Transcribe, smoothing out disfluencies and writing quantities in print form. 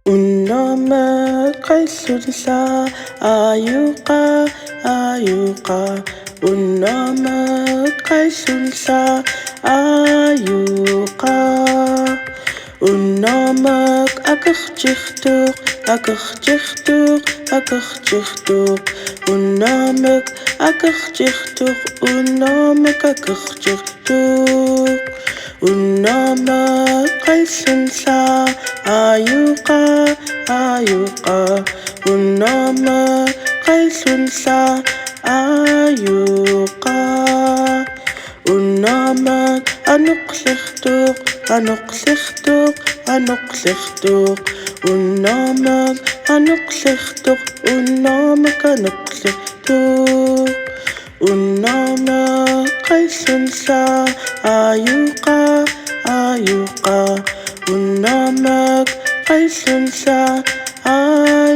Unuamek Qaillun sa Ayuqa, Ayuqa. Unuamek Qaillun sa Ayuqa. Unuamek akakchiktuk, akakchiktuk, akakchiktuk. Unuamek akakchiktuk, Unuamek akakchiktuk. Unuamek Qaillun sa Ayuqa, Ayuqa. Unuamek Qaillun sa Ayuqa. Unuamek anuqliqtuq, anuqliqtuq, anuqliqtuq. Unuamek anuqliqtuq, Unuamek anuqliqtuq. Unuamek Qaillun sa Ayuqa, Ayuqa. Unuamek Qaillun sa Ayuqa.